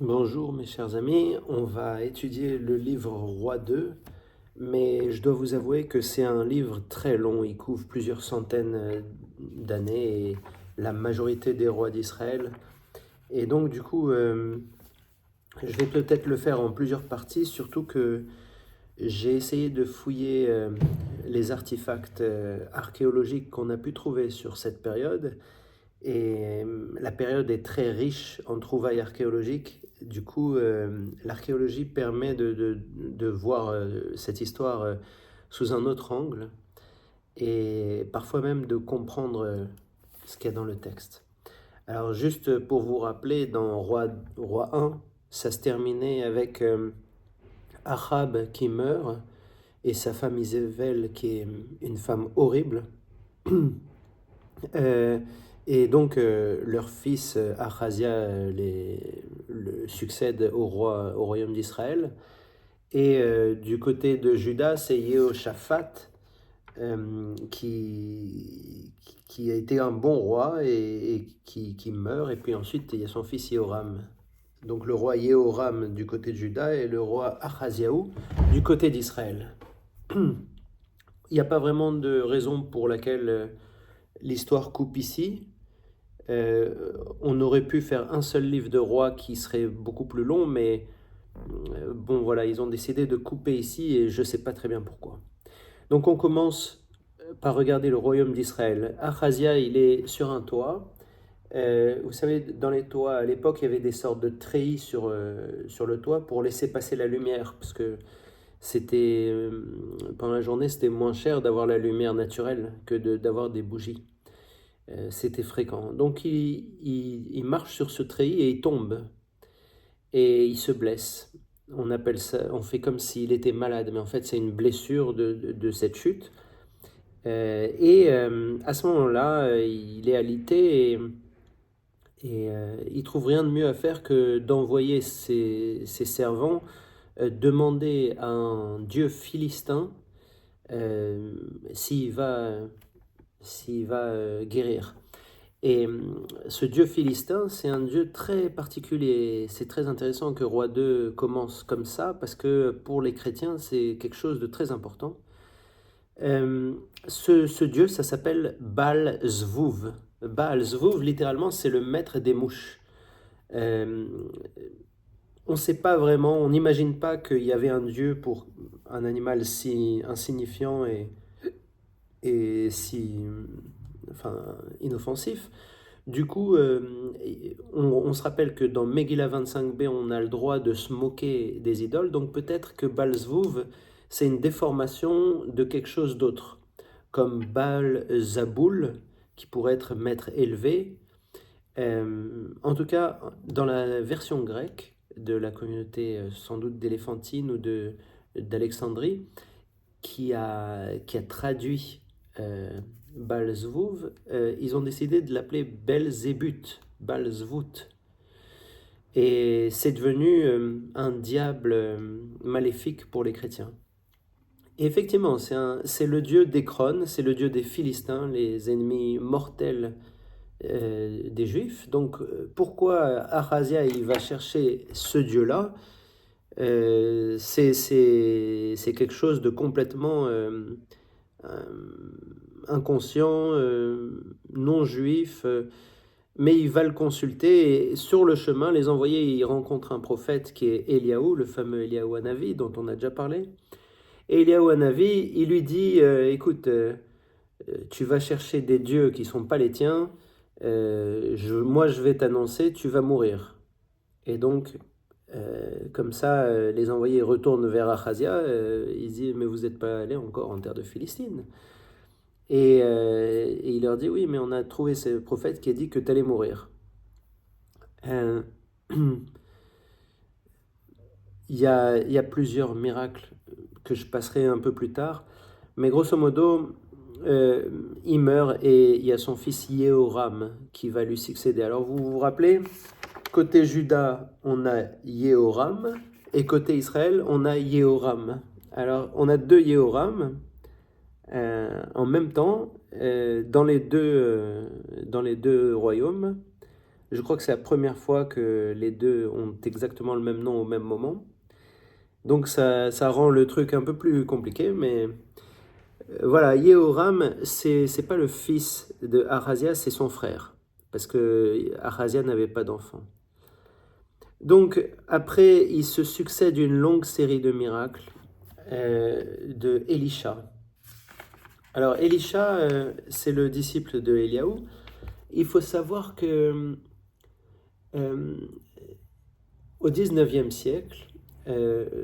Bonjour mes chers amis, on va étudier le livre Roi 2, mais je dois vous avouer que c'est un livre très long, il couvre plusieurs centaines d'années et la majorité des rois d'Israël. Et donc du coup, je vais peut-être le faire en plusieurs parties, surtout que j'ai essayé de fouiller les artefacts archéologiques qu'on a pu trouver sur cette période. Et la période est très riche en trouvailles archéologiques. Du coup, l'archéologie permet de voir cette histoire sous un autre angle et parfois même de comprendre ce qu'il y a dans le texte. Alors juste pour vous rappeler, dans Roi 1, ça se terminait avec Achab qui meurt et sa femme Isével qui est une femme horrible. Euh, et donc, leur fils Achazia le succède au royaume d'Israël. Et du côté de Juda, c'est Jéhoshaphat qui a été un bon roi et qui meurt. Et puis ensuite, il y a son fils Jéhoram. Donc le roi Jéhoram du côté de Juda et le roi Achaziaou du côté d'Israël. Il n'y a pas vraiment de raison pour laquelle l'histoire coupe ici. On aurait pu faire un seul livre de roi qui serait beaucoup plus long, mais bon voilà, ils ont décidé de couper ici et je ne sais pas très bien pourquoi. Donc on commence par regarder le royaume d'Israël. Achazia, il est sur un toit. Vous savez, dans les toits, à l'époque, il y avait des sortes de treillis sur le toit pour laisser passer la lumière, parce que pendant la journée, c'était moins cher d'avoir la lumière naturelle que d'avoir des bougies. C'était fréquent. Donc il marche sur ce treillis et il tombe et il se blesse. On appelle ça, on fait comme s'il était malade, mais en fait c'est une blessure de cette chute. À ce moment-là, il est alité et il trouve rien de mieux à faire que d'envoyer ses servants demander à un dieu philistin euh, s'il va, s'il va guérir. Et ce dieu philistin, c'est un dieu très particulier. C'est très intéressant que Roi 2 commence comme ça, parce que pour les chrétiens, c'est quelque chose de très important. Euh, ce dieu, ça s'appelle Baal Zvouv. Baal Zvouv, littéralement, c'est le maître des mouches. Euh, on ne sait pas vraiment, on n'imagine pas qu'il y avait un dieu pour un animal si insignifiant et si enfin, inoffensif. Du coup, on se rappelle que dans Megillah 25b, on a le droit de se moquer des idoles, donc peut-être que Baal Zvouv, c'est une déformation de quelque chose d'autre, comme Baal Zaboul, qui pourrait être maître élevé. En tout cas, dans la version grecque de la communauté sans doute d'Éléphantine ou d'Alexandrie, qui a traduit Baal Zvouv, ils ont décidé de l'appeler Belzébuth, Baal Zvout. Et c'est devenu un diable maléfique pour les chrétiens. Et effectivement, c'est le dieu d'Écron, c'est le dieu des Philistins, les ennemis mortels des Juifs. Donc pourquoi Achazia il va chercher ce dieu-là c'est quelque chose de complètement euh, inconscient, non juif, mais il va le consulter et sur le chemin, les envoyés, ils rencontrent un prophète qui est Eliaou, le fameux Eliaou Hanavi dont on a déjà parlé. Et Eliaou Hanavi, il lui dit, écoute, tu vas chercher des dieux qui ne sont pas les tiens, moi je vais t'annoncer, tu vas mourir. Et donc, comme ça, les envoyés retournent vers Achazia, ils disent, mais vous n'êtes pas allé encore en terre de Philistine. Et il leur dit, oui, mais on a trouvé ce prophète qui a dit que tu allais mourir. Euh, il y a plusieurs miracles que je passerai un peu plus tard, mais grosso modo, il meurt et il y a son fils Yehoram qui va lui succéder. Alors vous vous rappelez, côté Juda, on a Yehoram, et côté Israël, on a Yehoram. Alors on a deux Yehoram en même temps dans les deux royaumes. Je crois que c'est la première fois que les deux ont exactement le même nom au même moment. Donc ça rend le truc un peu plus compliqué, mais voilà, Yehoram, c'est pas le fils de Ahazia, c'est son frère, parce que Ahazia n'avait pas d'enfant. Donc après, il se succède une longue série de miracles de Elisha. Alors Elisha, c'est le disciple de Eliaou. Il faut savoir que euh, au 19e siècle,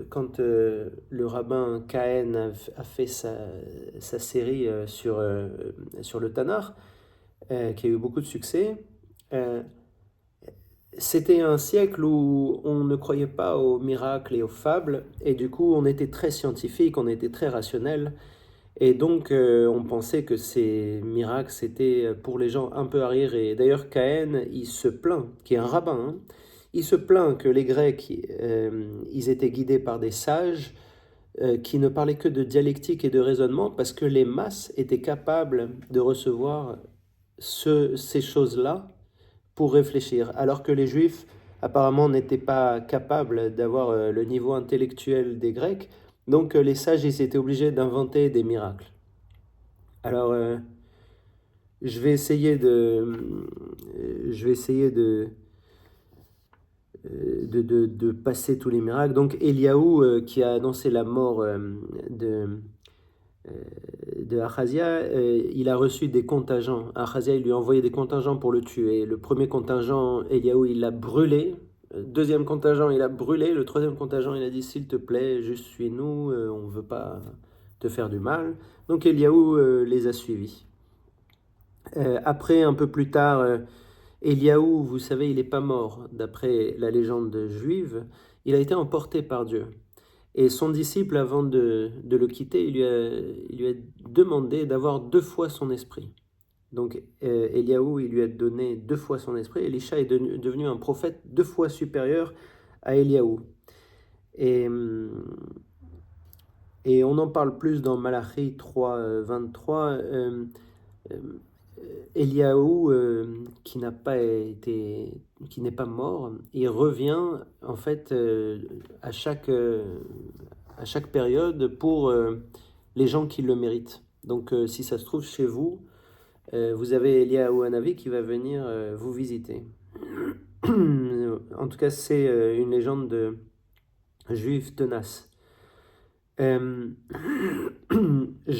quand le rabbin Cohen a fait sa série sur le Tanakh, qui a eu beaucoup de succès, euh, c'était un siècle où on ne croyait pas aux miracles et aux fables, et du coup on était très scientifique, on était très rationnel, et donc on pensait que ces miracles c'était pour les gens un peu arriérés. Et d'ailleurs Cohen, il se plaint, qui est un rabbin, hein, il se plaint que les Grecs, ils étaient guidés par des sages qui ne parlaient que de dialectique et de raisonnement, parce que les masses étaient capables de recevoir ces choses-là pour réfléchir, alors que les Juifs apparemment n'étaient pas capables d'avoir le niveau intellectuel des Grecs, donc les sages ils étaient obligés d'inventer des miracles. Alors je vais essayer de passer tous les miracles. Donc Eliaou qui a annoncé la mort de, euh, de Ahazia, il a reçu des contingents. Ahazia, il lui a envoyé des contingents pour le tuer. Le premier contingent, Eliaou, il l'a brûlé. Deuxième contingent, il a brûlé. Le troisième contingent, il a dit, s'il te plaît, juste suis-nous, on ne veut pas te faire du mal. Donc Eliaou les a suivis. Après, un peu plus tard, Eliaou, vous savez, il n'est pas mort, d'après la légende juive. Il a été emporté par Dieu. Et son disciple, avant de le quitter, il lui a demandé d'avoir 2 fois son esprit. Donc Eliaou, il lui a donné 2 fois son esprit. Elisha est devenu un prophète 2 fois supérieur à Eliaou. Et, et on en parle plus dans Malachi 3, 23. Eliaou, qui n'est pas mort, il revient en fait à chaque période pour les gens qui le méritent. Donc si ça se trouve chez vous, vous avez Eliaou Hanavi qui va venir vous visiter. En tout cas, c'est une légende juive tenace. Je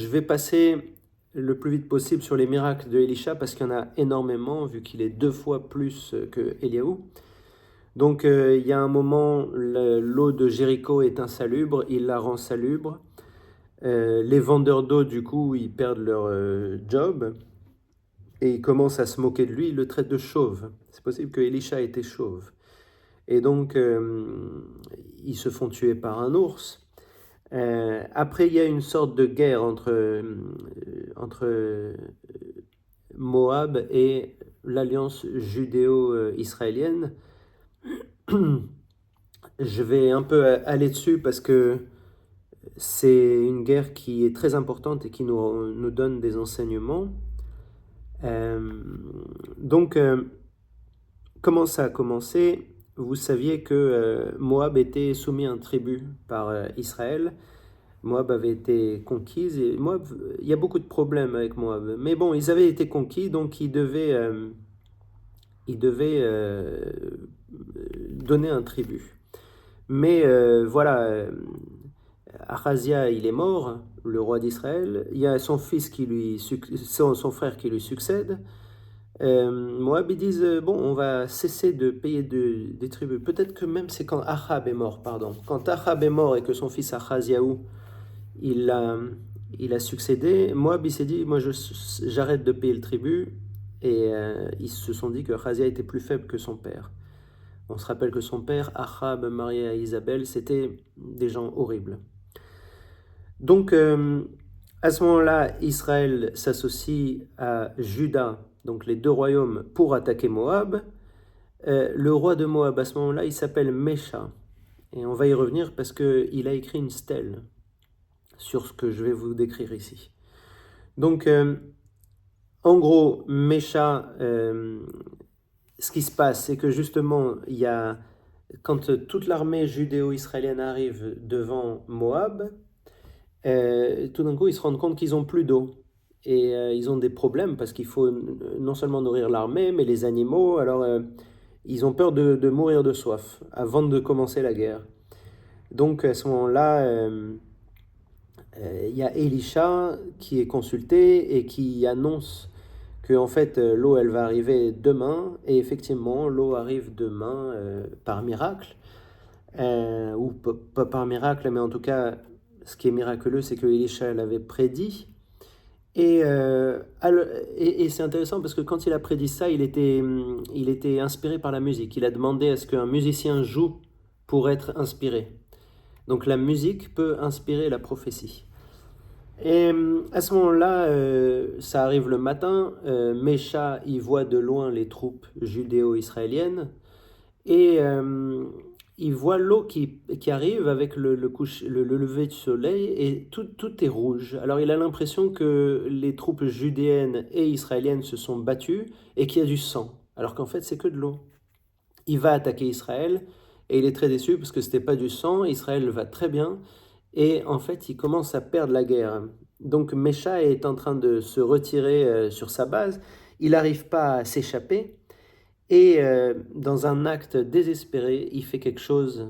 vais passer le plus vite possible sur les miracles de Elisha parce qu'il y en a énormément vu qu'il est 2 fois plus que Eliaou. Donc il y a un moment, l'eau de Jéricho est insalubre, il la rend salubre. Les vendeurs d'eau, du coup, ils perdent leur job et ils commencent à se moquer de lui, ils le traitent de chauve. C'est possible que Elisha était chauve. Et donc, ils se font tuer par un ours. Après, il y a une sorte de guerre entre Moab et l'alliance judéo-israélienne. Je vais un peu aller dessus parce que c'est une guerre qui est très importante et qui nous donne des enseignements. Donc, comment ça a commencé? Vous saviez que Moab était soumis à un tribut par Israël. Moab avait été conquise. Et Moab, il y a beaucoup de problèmes avec Moab. Mais bon, ils avaient été conquis, donc ils devaient donner un tribut. Mais voilà, Ahazia, il est mort, le roi d'Israël. Il y a son fils son frère qui lui succède. Moab, ils disent, bon, on va cesser de payer des tributs. Peut-être que même c'est quand Ahab est mort, pardon. Quand Ahab est mort et que son fils Ahaziaou, il a, il a succédé, Moab, il s'est dit, moi, j'arrête de payer le tribut. Et ils se sont dit que Ahazia était plus faible que son père. On se rappelle que son père, Ahab, marié à Isabelle, c'était des gens horribles. Donc, à ce moment-là, Israël s'associe à Juda, donc les deux royaumes, pour attaquer Moab. Le roi de Moab, à ce moment-là, il s'appelle Mesha. Et on va y revenir parce qu'il a écrit une stèle sur ce que je vais vous décrire ici. Donc, en gros, Mesha, ce qui se passe, c'est que justement, quand toute l'armée judéo-israélienne arrive devant Moab, tout d'un coup, ils se rendent compte qu'ils n'ont plus d'eau. Et ils ont des problèmes parce qu'il faut non seulement nourrir l'armée, mais les animaux. Alors, ils ont peur de mourir de soif avant de commencer la guerre. Donc, à ce moment-là, il y a Élisha qui est consulté et qui annonce que en fait l'eau elle va arriver demain, et effectivement l'eau arrive demain par miracle, ou pas par miracle, mais en tout cas ce qui est miraculeux c'est que Élisha l'avait prédit. Et, et c'est intéressant parce que quand il a prédit ça, il était inspiré par la musique. Il a demandé à ce qu'un musicien joue pour être inspiré. Donc la musique peut inspirer la prophétie. Et à ce moment-là, ça arrive le matin, Mécha, il voit de loin les troupes judéo-israéliennes, et il voit l'eau qui arrive avec le lever du soleil, et tout est rouge. Alors il a l'impression que les troupes judéennes et israéliennes se sont battues, et qu'il y a du sang, alors qu'en fait c'est que de l'eau. Il va attaquer Israël, et il est très déçu parce que c'était pas du sang, Israël va très bien, et en fait, il commence à perdre la guerre. Donc Mesha est en train de se retirer sur sa base. Il n'arrive pas à s'échapper. Et dans un acte désespéré, il fait quelque chose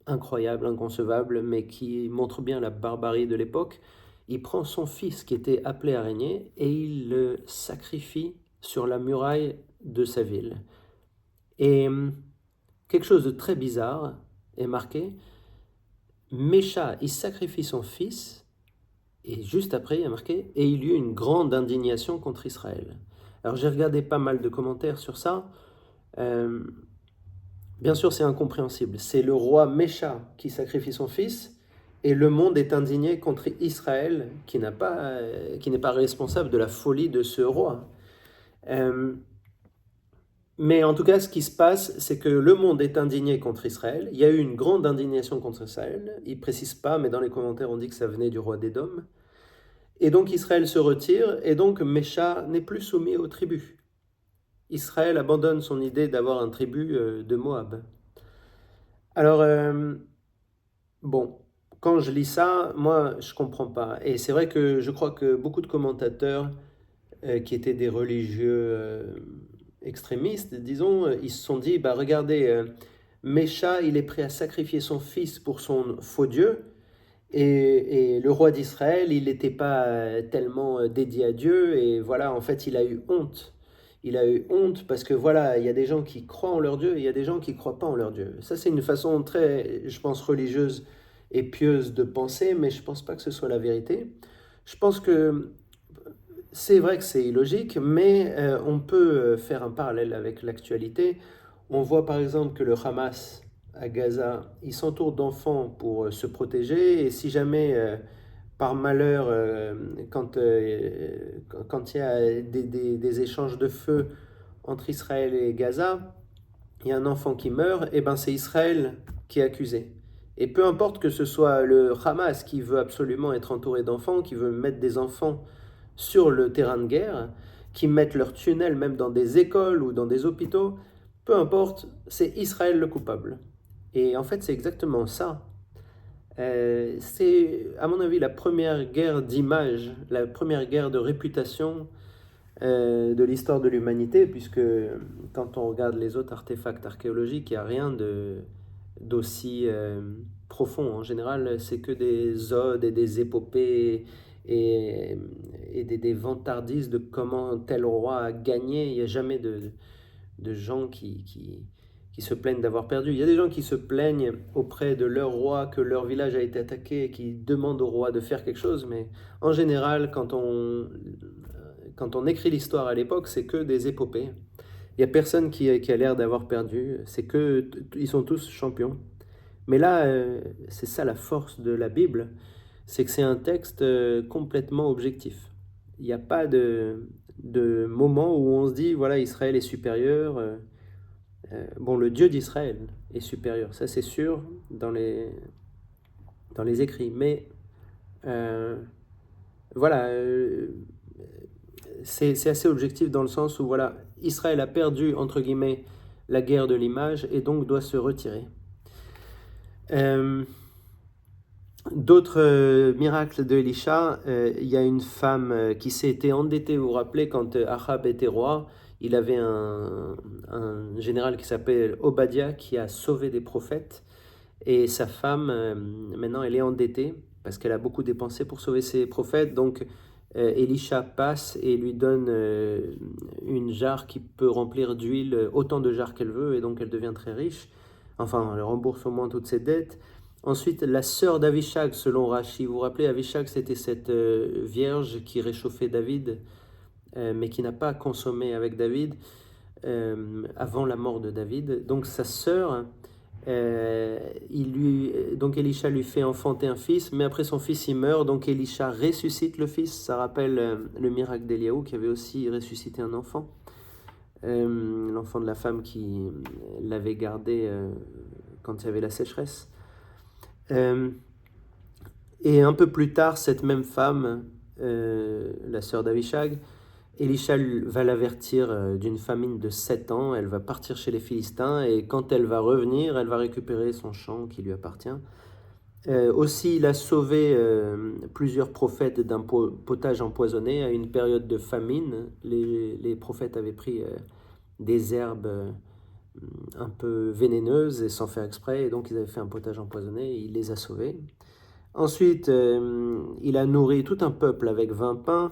incroyable, inconcevable, mais qui montre bien la barbarie de l'époque. Il prend son fils qui était appelé à régner et il le sacrifie sur la muraille de sa ville. Et quelque chose de très bizarre est marqué. Mesha, il sacrifie son fils, et juste après, il y a marqué, et il y eut une grande indignation contre Israël. Alors j'ai regardé pas mal de commentaires sur ça. Euh, Bien sûr, c'est incompréhensible. C'est le roi Mesha qui sacrifie son fils, et le monde est indigné contre Israël, qui n'est pas responsable de la folie de ce roi. Euh, Mais en tout cas, ce qui se passe, c'est que le monde est indigné contre Israël. Il y a eu une grande indignation contre Israël. Ils ne précisent pas, mais dans les commentaires, on dit que ça venait du roi d'Édom. Et donc Israël se retire, et donc Mesha n'est plus soumis aux tribus. Israël abandonne son idée d'avoir un tribu de Moab. Alors, bon, quand je lis ça, moi, je comprends pas. Et c'est vrai que je crois que beaucoup de commentateurs qui étaient des religieux extrémistes, disons, ils se sont dit, bah regardez, Mesha, il est prêt à sacrifier son fils pour son faux Dieu, et le roi d'Israël, il n'était pas tellement dédié à Dieu, et voilà, en fait, il a eu honte. Il a eu honte parce que voilà, il y a des gens qui croient en leur Dieu et il y a des gens qui ne croient pas en leur Dieu. Ça, c'est une façon très, je pense, religieuse et pieuse de penser, mais je ne pense pas que ce soit la vérité. Je pense que c'est vrai que c'est illogique, mais on peut faire un parallèle avec l'actualité. On voit par exemple que le Hamas à Gaza, il s'entoure d'enfants pour se protéger, et si jamais par malheur, quand il y a des échanges de feu entre Israël et Gaza, il y a un enfant qui meurt, et ben c'est Israël qui est accusé. Et peu importe que ce soit le Hamas qui veut absolument être entouré d'enfants, qui veut mettre des enfants sur le terrain de guerre, qui mettent leurs tunnels même dans des écoles ou dans des hôpitaux, peu importe, c'est Israël le coupable. Et en fait, c'est exactement ça. C'est, à mon avis, la première guerre d'image, la première guerre de réputation de l'histoire de l'humanité, puisque quand on regarde les autres artefacts archéologiques, il n'y a rien d'aussi profond. En général, c'est que des odes et des épopées et des vantardises de comment tel roi a gagné. Il n'y a jamais de gens qui se plaignent d'avoir perdu. Il y a des gens qui se plaignent auprès de leur roi que leur village a été attaqué et qui demandent au roi de faire quelque chose, mais en général, quand on écrit l'histoire à l'époque, c'est que des épopées. Il n'y a personne qui a l'air d'avoir perdu, c'est que ils sont tous champions. Mais là, c'est ça la force de la Bible, c'est que c'est un texte complètement objectif. Il n'y a pas de moment où on se dit, voilà, Israël est supérieur. Bon, le Dieu d'Israël est supérieur, ça c'est sûr, dans les écrits. Mais euh, voilà, c'est assez objectif dans le sens où, voilà, Israël a perdu, entre guillemets, la guerre de l'image et donc doit se retirer. D'autres miracles de Elisha, il y a une femme qui s'est été endettée, vous vous rappelez, quand Achab était roi, il avait un général qui s'appelle Obadiah qui a sauvé des prophètes, et sa femme, maintenant, elle est endettée parce qu'elle a beaucoup dépensé pour sauver ses prophètes, donc Elisha passe et lui donne une jarre qui peut remplir d'huile, autant de jarres qu'elle veut, et donc elle devient très riche. Enfin, elle rembourse au moins toutes ses dettes. Ensuite, la sœur d'Avishag, selon Rashi. Vous vous rappelez, Avishag, c'était cette vierge qui réchauffait David, mais qui n'a pas consommé avec David avant la mort de David. Donc sa sœur, donc Elisha lui fait enfanter un fils, mais après son fils il meurt, donc Elisha ressuscite le fils. Ça rappelle le miracle d'Éliaou qui avait aussi ressuscité un enfant, l'enfant de la femme qui l'avait gardé quand il y avait la sécheresse. Et un peu plus tard, cette même femme, la sœur d'Avishag, Elisha va l'avertir d'une famine de 7 ans, elle va partir chez les Philistins et quand elle va revenir, elle va récupérer son champ qui lui appartient. Aussi, il a sauvé plusieurs prophètes d'un potage empoisonné à une période de famine. Les prophètes avaient pris des herbes un peu vénéneuses et sans faire exprès, et donc ils avaient fait un potage empoisonné et il les a sauvés. Ensuite, il a nourri tout un peuple avec 20 pains.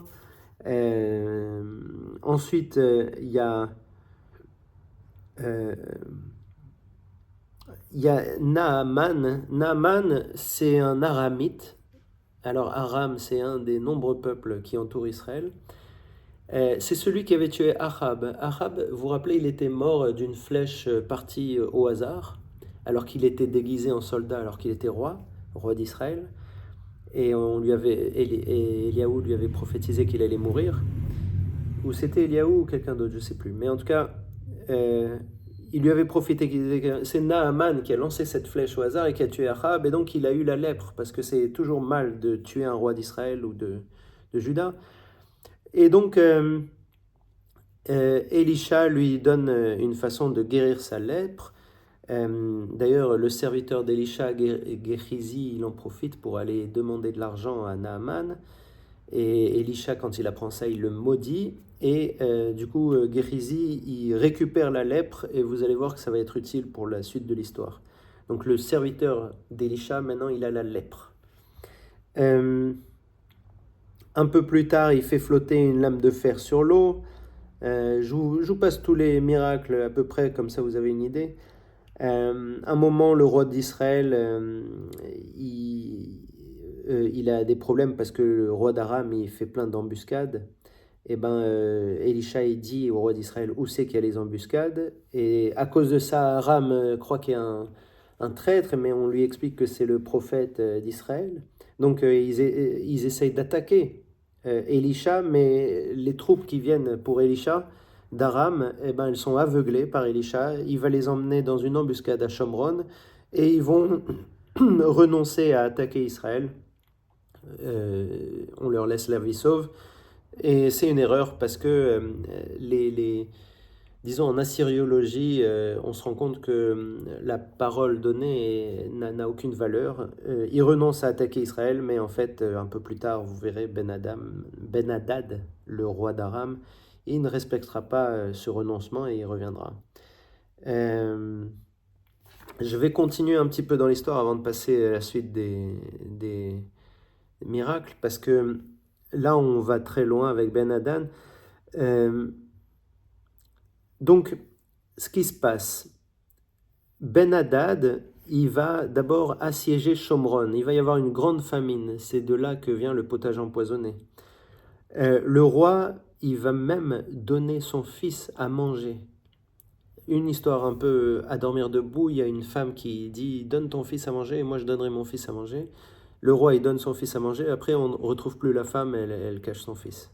Ensuite, il y a Naaman. Naaman, c'est un aramite. Alors, Aram, c'est un des nombreux peuples qui entourent Israël. C'est celui qui avait tué Achab. Achab, vous vous rappelez, il était mort d'une flèche partie au hasard, alors qu'il était déguisé en soldat, alors qu'il était roi d'Israël. Et Eliaou lui avait prophétisé qu'il allait mourir. Ou c'était Eliaou ou quelqu'un d'autre, je ne sais plus. Mais en tout cas, il lui avait prophétisé qu'il disait c'est Naaman qui a lancé cette flèche au hasard et qui a tué Achab, et donc il a eu la lèpre, parce que c'est toujours mal de tuer un roi d'Israël ou de Juda. Et donc, Elisha lui donne une façon de guérir sa lèpre. D'ailleurs, le serviteur d'Elisha, Géchizi, il en profite pour aller demander de l'argent à Naaman. Et Elisha, quand il apprend ça, il le maudit. Et du coup, Géchizi, il récupère la lèpre et vous allez voir que ça va être utile pour la suite de l'histoire. Donc le serviteur d'Elisha, maintenant, il a la lèpre. Un peu plus tard, il fait flotter une lame de fer sur l'eau. Je vous passe tous les miracles à peu près, comme ça vous avez une idée. Un moment, le roi d'Israël, il a des problèmes parce que le roi d'Aram, il fait plein d'embuscades. Et Elisha, il dit au roi d'Israël où c'est qu'il y a les embuscades. Et à cause de ça, Aram croit qu'il y a un traître, mais on lui explique que c'est le prophète d'Israël. Donc ils essayent d'attaquer Elisha, mais les troupes qui viennent pour Elisha d'Aram, elles sont aveuglées par Elisha. Il va les emmener dans une embuscade à Shomron et ils vont renoncer à attaquer Israël. On leur laisse la vie sauve. Et c'est une erreur parce que disons en assyriologie, on se rend compte que la parole donnée n'a aucune valeur. Ils renoncent à attaquer Israël, mais en fait, un peu plus tard, vous verrez Ben-Hadad, le roi d'Aram, il ne respectera pas ce renoncement et il reviendra. Je vais continuer un petit peu dans l'histoire avant de passer à la suite des miracles, parce que là, on va très loin avec Ben-Hadad. Donc, ce qui se passe, Ben-Hadad, il va d'abord assiéger Shomron. Il va y avoir une grande famine. C'est de là que vient le potage empoisonné. Le roi, il va même donner son fils à manger. Une histoire un peu à dormir debout. Il y a une femme qui dit « Donne ton fils à manger et moi je donnerai mon fils à manger ». Le roi, il donne son fils à manger. Après, on ne retrouve plus la femme, elle cache son fils.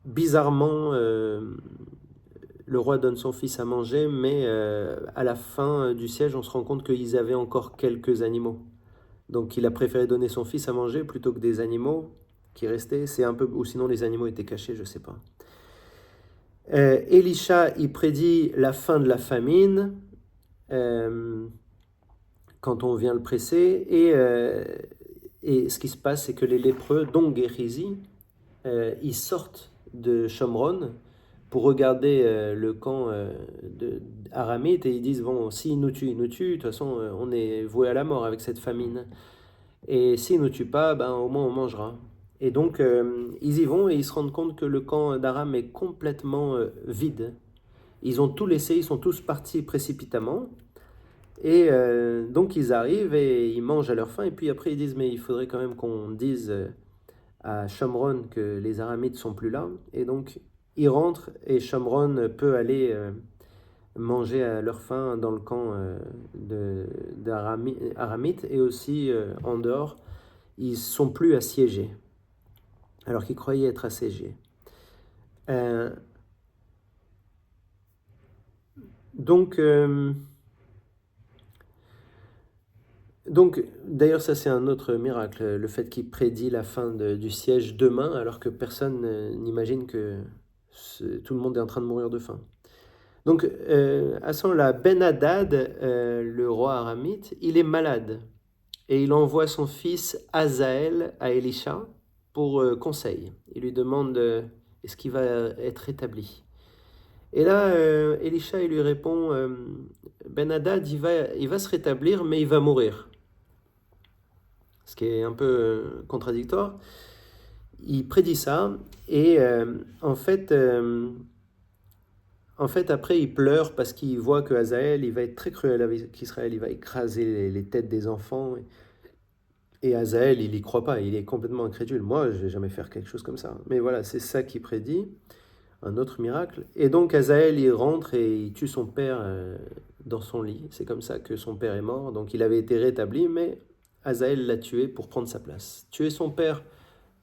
Bizarrement, le roi donne son fils à manger, mais à la fin du siège, on se rend compte qu'ils avaient encore quelques animaux. Donc il a préféré donner son fils à manger plutôt que des animaux qui restaient. C'est un peu, ou sinon les animaux étaient cachés, je ne sais pas. Élisha, il prédit la fin de la famine quand on vient le presser. Et ce qui se passe, c'est que les lépreux, dont Géhézi, ils sortent de Shomron pour regarder le camp aramite et ils disent, bon, s'ils nous tuent, ils nous tuent, de toute façon, on est voué à la mort avec cette famine. Et s'ils ne nous tuent pas, ben, au moins on mangera. Et donc, ils y vont et ils se rendent compte que le camp d'Aram est complètement vide. Ils ont tout laissé, ils sont tous partis précipitamment. Et donc, ils arrivent et ils mangent à leur faim. Et puis après, ils disent, mais il faudrait quand même qu'on dise à Shomron que les Aramites sont plus là. Et donc, ils rentrent et Shomron peut aller manger à leur faim dans le camp d'Aramites et aussi en dehors. Ils ne sont plus assiégés, alors qu'ils croyaient être assiégés. Donc, d'ailleurs, ça c'est un autre miracle, le fait qu'il prédit la fin du siège demain, alors que personne n'imagine que tout le monde est en train de mourir de faim. Donc, à ce moment-là, Ben-Hadad, le roi aramite, il est malade. Et il envoie son fils Hazaël à Élisha pour conseil. Il lui demande est-ce qu'il va être rétabli. Et là, Élisha, il lui répond Ben-Hadad, il va se rétablir, mais il va mourir. Ce qui est un peu contradictoire. Il prédit ça, et en fait, après, il pleure parce qu'il voit que Hazaël, il va être très cruel avec Israël, il va écraser les têtes des enfants. Et Hazaël, il y croit pas, il est complètement incrédule. Moi, je vais jamais faire quelque chose comme ça. Mais voilà, c'est ça qu'il prédit, un autre miracle. Et donc Hazaël, il rentre et il tue son père dans son lit. C'est comme ça que son père est mort. Donc il avait été rétabli, mais Hazaël l'a tué pour prendre sa place. Tuer son père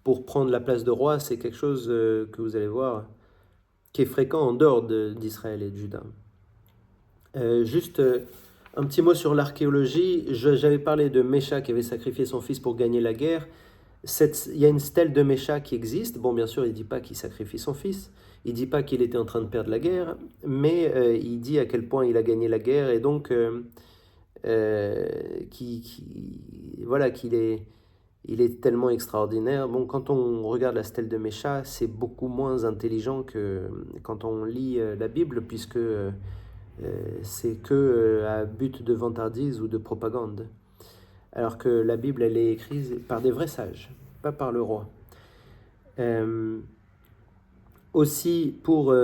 pour prendre la place de roi, c'est quelque chose que vous allez voir qui est fréquent en dehors d'Israël et de Juda. Juste un petit mot sur l'archéologie. J'avais parlé de Mécha qui avait sacrifié son fils pour gagner la guerre. Il y a une stèle de Mécha qui existe. Bon, bien sûr, il ne dit pas qu'il sacrifie son fils. Il ne dit pas qu'il était en train de perdre la guerre. Mais il dit à quel point il a gagné la guerre. Et donc, voilà, qu'il est, il est tellement extraordinaire. Bon, quand on regarde la stèle de Mécha, c'est beaucoup moins intelligent que quand on lit la Bible, puisque c'est que à but de vantardise ou de propagande. Alors que la Bible, elle est écrite par des vrais sages, pas par le roi. Aussi, pour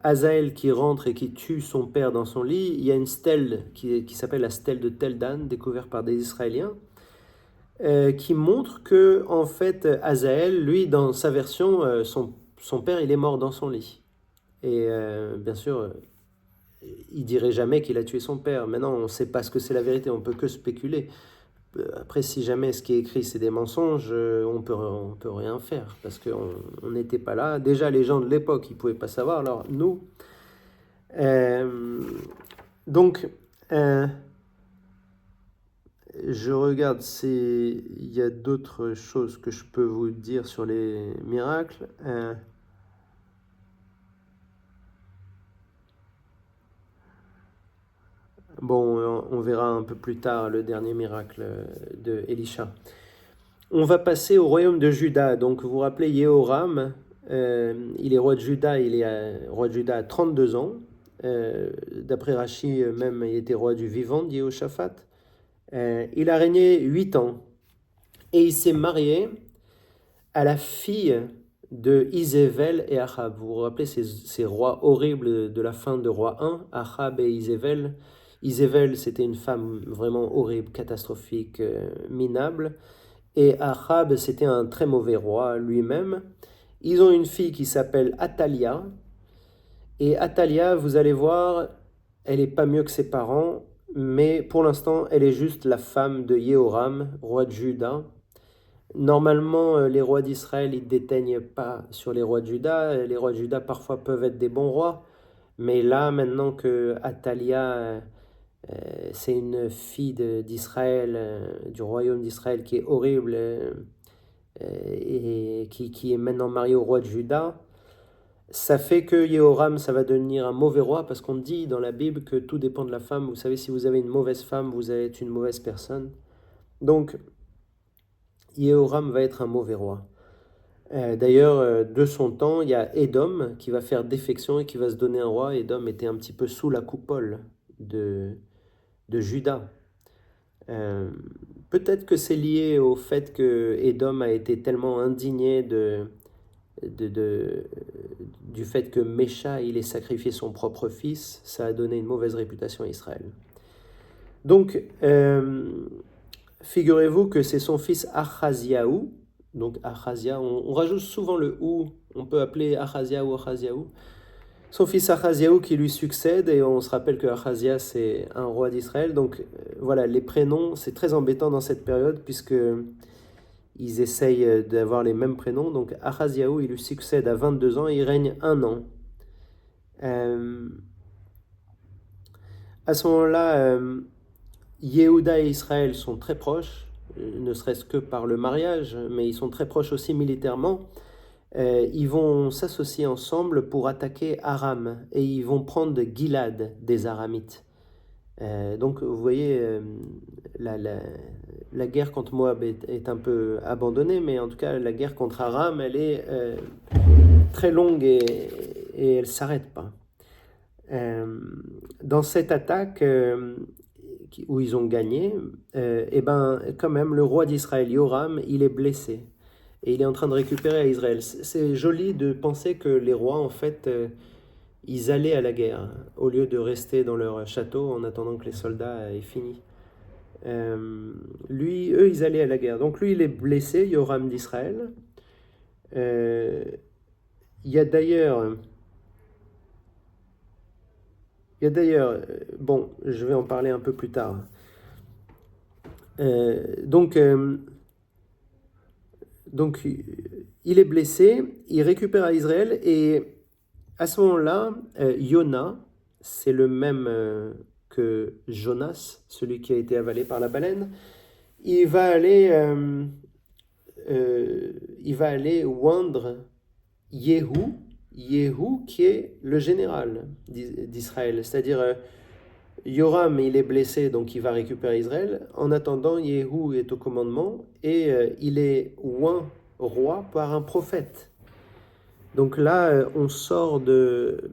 Hazaël qui rentre et qui tue son père dans son lit, il y a une stèle qui s'appelle la stèle de Tel Dan, découverte par des Israéliens, qui montre que, en fait, Hazaël, lui, dans sa version, son père, il est mort dans son lit. Et bien sûr, il dirait jamais qu'il a tué son père. Maintenant, on ne sait pas ce que c'est la vérité, on peut que spéculer. Après, si jamais ce qui est écrit c'est des mensonges, on peut rien faire parce qu'on n'était pas là. Déjà, les gens de l'époque, ils pouvaient pas savoir. Alors nous, donc, je regarde. Il y a d'autres choses que je peux vous dire sur les miracles. Bon, on verra un peu plus tard le dernier miracle de Élisha. On va passer au royaume de Juda. Donc, vous vous rappelez, Yehoram, il est roi de Juda, roi de Juda à 32 ans. D'après Rachi, même, il était roi du vivant, de Yehoshaphat. Il a régné 8 ans. Et il s'est marié à la fille de Izével et Achab. Vous vous rappelez ces rois horribles de la fin de roi 1, Achab et Izével. Izével, c'était une femme vraiment horrible, catastrophique, minable. Et Achab, c'était un très mauvais roi lui-même. Ils ont une fille qui s'appelle Athalia. Et Athalia, vous allez voir, elle n'est pas mieux que ses parents, mais pour l'instant, elle est juste la femme de Yehoram, roi de Juda. Normalement, les rois d'Israël, ils ne déteignent pas sur les rois de Juda. Les rois de Juda, parfois, peuvent être des bons rois. Mais là, maintenant que Athalia, c'est une fille d'Israël, du royaume d'Israël qui est horrible et qui est maintenant mariée au roi de Juda, Ça fait que Yehoram, ça va devenir un mauvais roi, parce qu'on dit dans la Bible que tout dépend de la femme. Vous savez, si vous avez une mauvaise femme, vous allez être une mauvaise personne. Donc, Yehoram va être un mauvais roi. D'ailleurs, de son temps, il y a Édom qui va faire défection et qui va se donner un roi. Édom était un petit peu sous la coupole de Juda. Peut-être que c'est lié au fait que Édom a été tellement indigné de- du fait que Mécha il ait sacrifié son propre fils, ça a donné une mauvaise réputation à Israël. Donc, figurez-vous que c'est son fils Achaziaou. Donc Achazia, on rajoute souvent le ou, on peut appeler Achazia ou Achaziaou. Son fils Achaziaou qui lui succède, et on se rappelle que Achazia c'est un roi d'Israël. Donc voilà, les prénoms, c'est très embêtant dans cette période puisque ils essayent d'avoir les mêmes prénoms. Donc Achaziaou, il lui succède à 22 ans et il règne un an. À ce moment-là, Yehuda et Israël sont très proches, ne serait-ce que par le mariage, mais ils sont très proches aussi militairement. Ils vont s'associer ensemble pour attaquer Aram et ils vont prendre Gilad des Aramites. Donc vous voyez, la, la, la guerre contre Moab est un peu abandonnée, mais en tout cas la guerre contre Aram, elle est très longue et elle ne s'arrête pas. Dans cette attaque où ils ont gagné, et ben quand même le roi d'Israël, Yoram, il est blessé et il est en train de récupérer à Israël. C'est joli de penser que les rois, en fait, ils allaient à la guerre au lieu de rester dans leur château en attendant que les soldats aient fini. Eux, ils allaient à la guerre. Donc lui, il est blessé, Yoram d'Israël. Il y a d'ailleurs, bon, je vais en parler un peu plus tard. Donc, il est blessé, il récupère à Israël, et à ce moment-là, Yona, c'est le même que Jonas, celui qui a été avalé par la baleine, il va aller, il va aller oindre Yehou, Yehou qui est le général d'Israël, c'est-à-dire Yoram, il est blessé, donc il va récupérer Israël. En attendant, Yehou est au commandement et il est oint roi par un prophète. Donc là, on sort de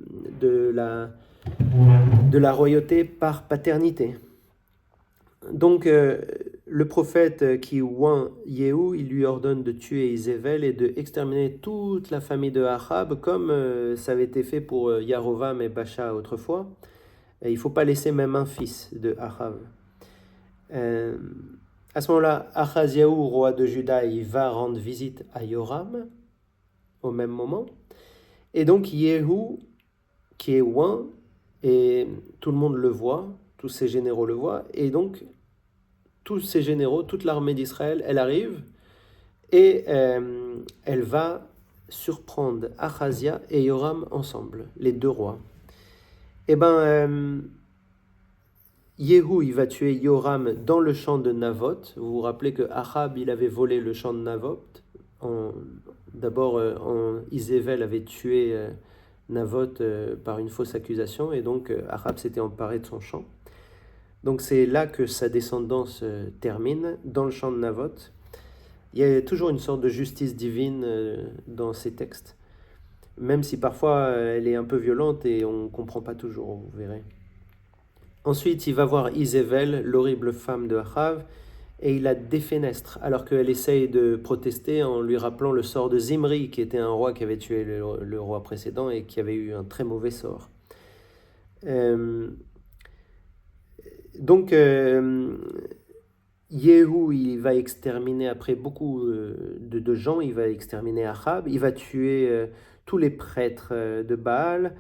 la royauté par paternité. Donc, le prophète qui oint Yehou, il lui ordonne de tuer Izével et d'exterminer toute la famille de Achab, comme ça avait été fait pour Yarovam et Bacha autrefois. Et il ne faut pas laisser même un fils de Achab. À ce moment-là, Achaziaou, roi de Juda, il va rendre visite à Yoram au même moment. Et donc Yehou, qui est oint, et tout le monde le voit, tous ses généraux le voient, et donc tous ces généraux, toute l'armée d'Israël, elle arrive, et elle va surprendre Achazia et Yoram ensemble, les deux rois. Et Yehou, il va tuer Yoram dans le champ de Navoth. Vous vous rappelez que Achab, il avait volé le champ de Navoth. D'abord, Izével avait tué Navoth par une fausse accusation, et donc Achab s'était emparé de son champ. Donc c'est là que sa descendance termine, dans le champ de Navoth. Il y a toujours une sorte de justice divine dans ces textes, même si parfois elle est un peu violente et on ne comprend pas toujours, vous verrez. Ensuite, il va voir Izével, l'horrible femme de Achav, et il la défenestre, alors qu'elle essaye de protester en lui rappelant le sort de Zimri, qui était un roi qui avait tué le roi précédent et qui avait eu un très mauvais sort. Donc, Yehou, il va exterminer après beaucoup de gens, il va exterminer Achab, il va tuer tous les prêtres de Baal,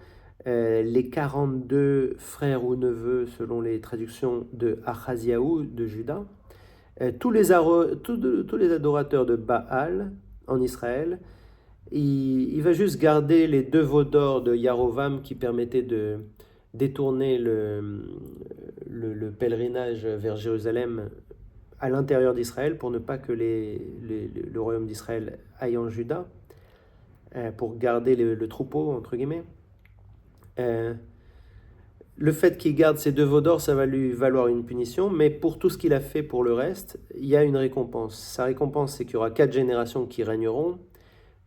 les 42 frères ou neveux, selon les traductions de Achaziaou de Juda, tous les adorateurs de Baal en Israël. Il va juste garder les 2 veaux d'or de Yarovam qui permettaient de détourner le pèlerinage vers Jérusalem à l'intérieur d'Israël pour ne pas que le royaume d'Israël aille en Juda. pour garder le troupeau, entre guillemets. Le fait qu'il garde ces 2 veaux d'or, ça va lui valoir une punition, mais pour tout ce qu'il a fait pour le reste, il y a une récompense. Sa récompense, c'est qu'il y aura 4 générations qui régneront,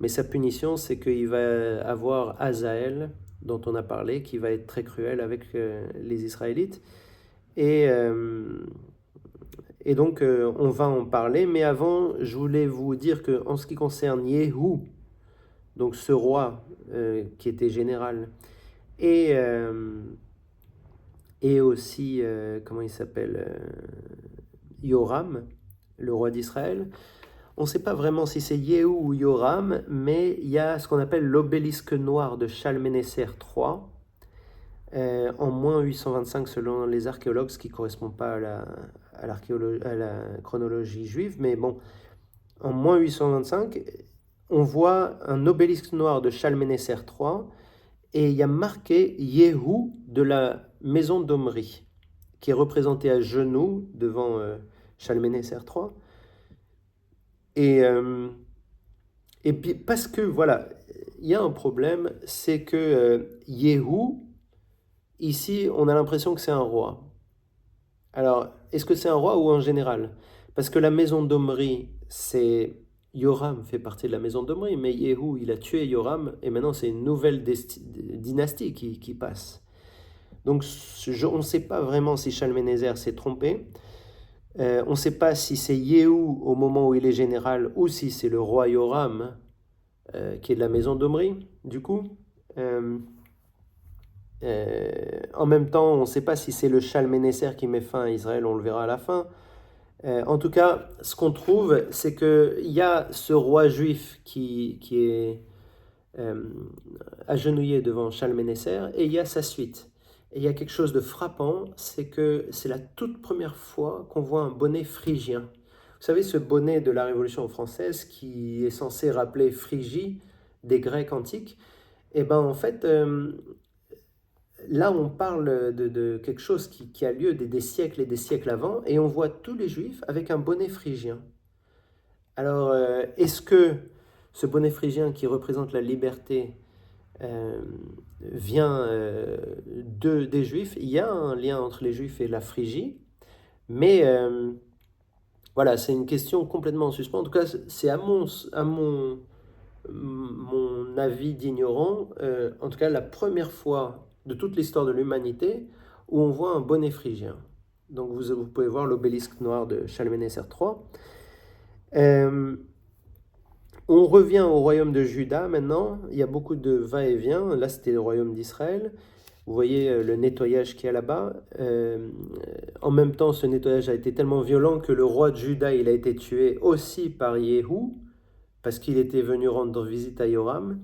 mais sa punition, c'est qu'il va avoir Hazaël, dont on a parlé, qui va être très cruel avec les Israélites. Et, donc, on va en parler, mais avant, je voulais vous dire qu'en ce qui concerne Yéhou, donc ce roi qui était général, et aussi, comment il s'appelle, Yoram, le roi d'Israël. On ne sait pas vraiment si c'est Yéhou ou Yoram, mais il y a ce qu'on appelle l'obélisque noir de Shalmaneser III, en moins 825 selon les archéologues, ce qui ne correspond pas à la chronologie juive, mais bon, en moins 825, on voit un obélisque noir de Shalmaneser III, et il y a marqué Yéhou de la maison d'Omri, qui est représenté à genoux devant Shalmaneser III. Et puis, parce que, voilà, il y a un problème, c'est que Yéhou, ici, on a l'impression que c'est un roi. Alors, est-ce que c'est un roi ou un général? Parce que la maison d'Omri, c'est... Yoram fait partie de la maison d'Omri, mais Yéhou, il a tué Yoram, et maintenant c'est une nouvelle dynastie qui passe. Donc, on ne sait pas vraiment si Shalmaneser s'est trompé. On ne sait pas si c'est Yéhou au moment où il est général, ou si c'est le roi Yoram, qui est de la maison d'Omri, du coup. En même temps, on ne sait pas si c'est le Shalmaneser qui met fin à Israël, on le verra à la fin. En tout cas, ce qu'on trouve, c'est qu'il y a ce roi juif qui est agenouillé devant Shalmaneser, et il y a sa suite. Et il y a quelque chose de frappant, c'est que c'est la toute première fois qu'on voit un bonnet phrygien. Vous savez, ce bonnet de la Révolution française qui est censé rappeler Phrygie, des Grecs antiques, et ben en fait, là on parle de quelque chose qui a lieu des siècles et des siècles avant, et on voit tous les Juifs avec un bonnet phrygien. Alors, est-ce que ce bonnet phrygien qui représente la liberté vient des Juifs? Il y a un lien entre les Juifs et la Phrygie, mais voilà, c'est une question complètement en suspens. En tout cas, c'est à mon avis d'ignorant, en tout cas la première fois de toute l'histoire de l'humanité où on voit un bonnet phrygien. Donc vous pouvez voir l'obélisque noir de Shalmaneser III. On revient au royaume de Juda maintenant. Il y a beaucoup de va-et-vient. Là, c'était le royaume d'Israël. Vous voyez le nettoyage qu'il y a là-bas. En même temps, ce nettoyage a été tellement violent que le roi de Juda, il a été tué aussi par Yéhou, parce qu'il était venu rendre visite à Yoram.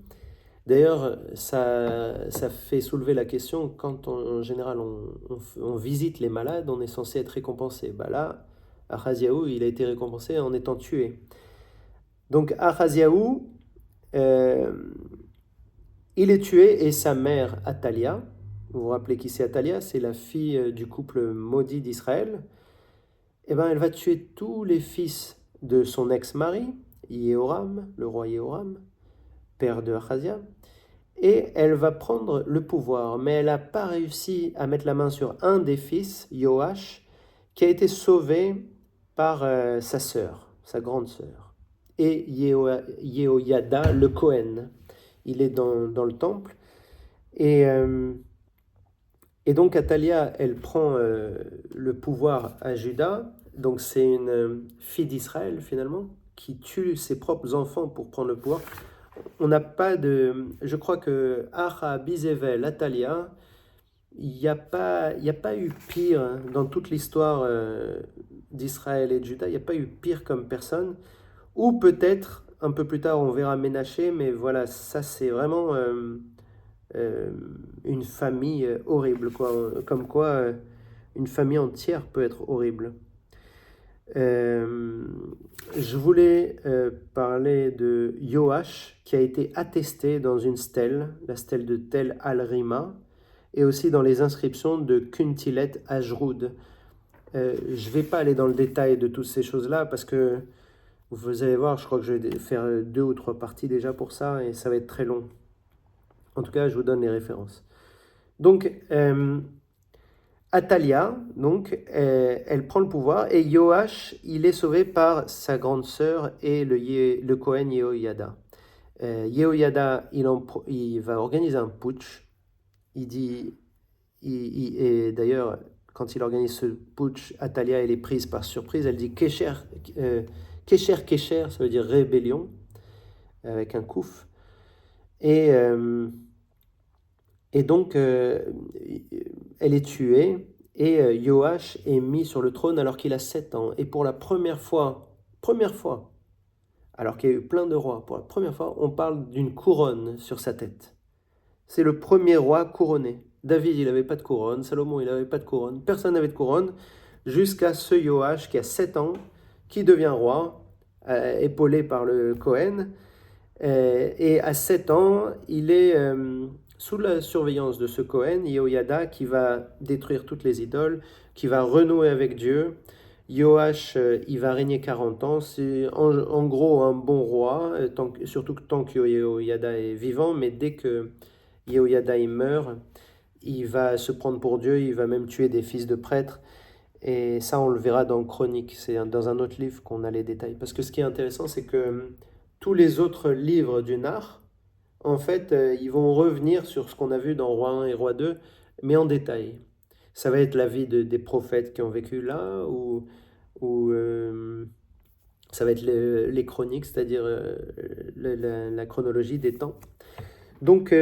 D'ailleurs, ça fait soulever la question, quand en général on visite les malades, on est censé être récompensé. Bah là, Ahaziaou, il a été récompensé en étant tué. Donc Ahaziaou, il est tué, et sa mère Athalia, vous vous rappelez qui c'est Athalia? C'est la fille du couple maudit d'Israël. Eh ben, elle va tuer tous les fils de son ex-mari, Yehoram, le roi Yehoram, père de Ahazia, et elle va prendre le pouvoir, mais elle n'a pas réussi à mettre la main sur un des fils, Yoash, qui a été sauvé par sa sœur, sa grande sœur, et Yehoyada, le Cohen. Il est dans le temple, et donc Athalia, elle prend le pouvoir à Juda. Donc c'est une fille d'Israël finalement, qui tue ses propres enfants pour prendre le pouvoir. On n'a pas de... Je crois que Aha, Bizevel, Athalia, il n'y a pas eu pire dans toute l'histoire d'Israël et de Juda, il n'y a pas eu pire comme personne. Ou peut-être, un peu plus tard, on verra Ménaché, mais voilà, ça c'est vraiment une famille horrible, quoi. Comme quoi une famille entière peut être horrible. Je voulais parler de Yoash, qui a été attesté dans une stèle, la stèle de Tel al-Rima, et aussi dans les inscriptions de Kuntilet Ajroud. Je ne vais pas aller dans le détail de toutes ces choses-là, parce que Vous allez voir, je crois que je vais faire 2 ou 3 parties déjà pour ça, et ça va être très long. En tout cas, je vous donne les références. Donc, Athalia, donc, elle prend le pouvoir, et Yoash, il est sauvé par sa grande sœur et le Kohen Yehoyada. Yehoyada, il va organiser un putsch. Il dit, et d'ailleurs, quand il organise ce putsch, Athalia, elle est prise par surprise. Elle dit Kesher, Kesher, Kesher, ça veut dire rébellion, avec un kouf. Et, donc, elle est tuée, et Yoash est mis sur le trône alors qu'il a 7 ans. Et pour la première fois, alors qu'il y a eu plein de rois, pour la première fois, on parle d'une couronne sur sa tête. C'est le premier roi couronné. David, il n'avait pas de couronne. Salomon, il n'avait pas de couronne. Personne n'avait de couronne, jusqu'à ce Yoash qui a 7 ans, qui devient roi, épaulé par le Cohen. Et à 7 ans, il est sous la surveillance de ce Cohen, Yehoyada, qui va détruire toutes les idoles, qui va renouer avec Dieu. Yoash, il va régner 40 ans. C'est en gros un bon roi, surtout tant que Yehoyada est vivant, mais dès que Yehoyada il meurt, il va se prendre pour Dieu, il va même tuer des fils de prêtres. Et ça, on le verra dans Chronique. C'est dans un autre livre qu'on a les détails. Parce que ce qui est intéressant, c'est que tous les autres livres du Nar, en fait, ils vont revenir sur ce qu'on a vu dans Roi 1 et Roi 2, mais en détail. Ça va être la vie des prophètes qui ont vécu là, ou ça va être les chroniques, c'est-à-dire la chronologie des temps. Donc,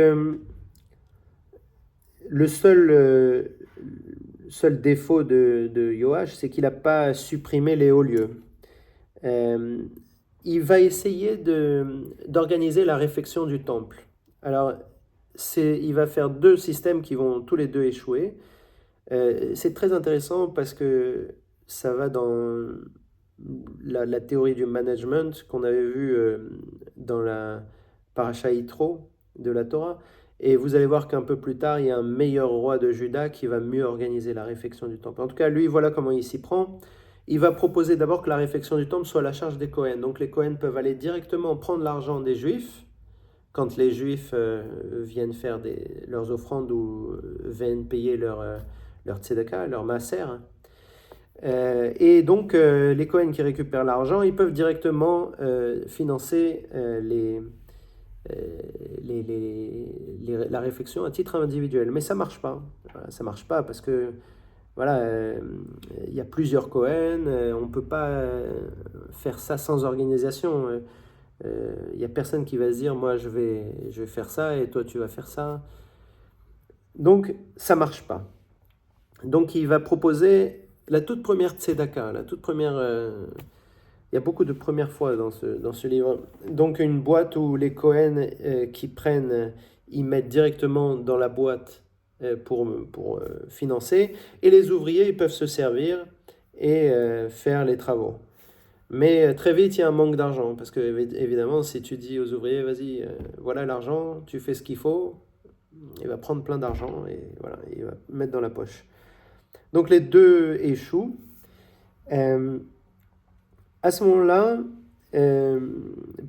le seul défaut de Yoash, c'est qu'il n'a pas supprimé les hauts lieux. Il va essayer d'organiser la réfection du temple. Alors, il va faire 2 systèmes qui vont tous les 2 échouer. C'est très intéressant parce que ça va dans la théorie du management qu'on avait vu dans la Parasha Yitro de la Torah. Et vous allez voir qu'un peu plus tard, il y a un meilleur roi de Juda qui va mieux organiser la réfection du temple. En tout cas, lui, voilà comment il s'y prend. Il va proposer d'abord que la réfection du temple soit à la charge des Kohen. Donc les Kohen peuvent aller directement prendre l'argent des Juifs, quand les Juifs viennent faire leurs offrandes ou viennent payer leur tzedaka, leur maaser. Et donc les Kohen qui récupèrent l'argent, ils peuvent directement financer la réflexion à titre individuel. Mais ça marche pas. Ça marche pas parce que voilà, il y a plusieurs Cohen, on ne peut pas faire ça sans organisation. Il n'y a personne qui va se dire, moi je vais faire ça et toi tu vas faire ça. Donc ça marche pas. Donc il va proposer la toute première tzedaka, la toute première... il y a beaucoup de premières fois dans ce livre. Donc une boîte où les Cohen qui prennent, ils mettent directement dans la boîte pour financer, et les ouvriers ils peuvent se servir et faire les travaux. Mais très vite, il y a un manque d'argent, parce que évidemment, si tu dis aux ouvriers, vas-y, voilà l'argent, tu fais ce qu'il faut, il va prendre plein d'argent et voilà, il va mettre dans la poche. Donc les 2 échouent. À ce moment-là,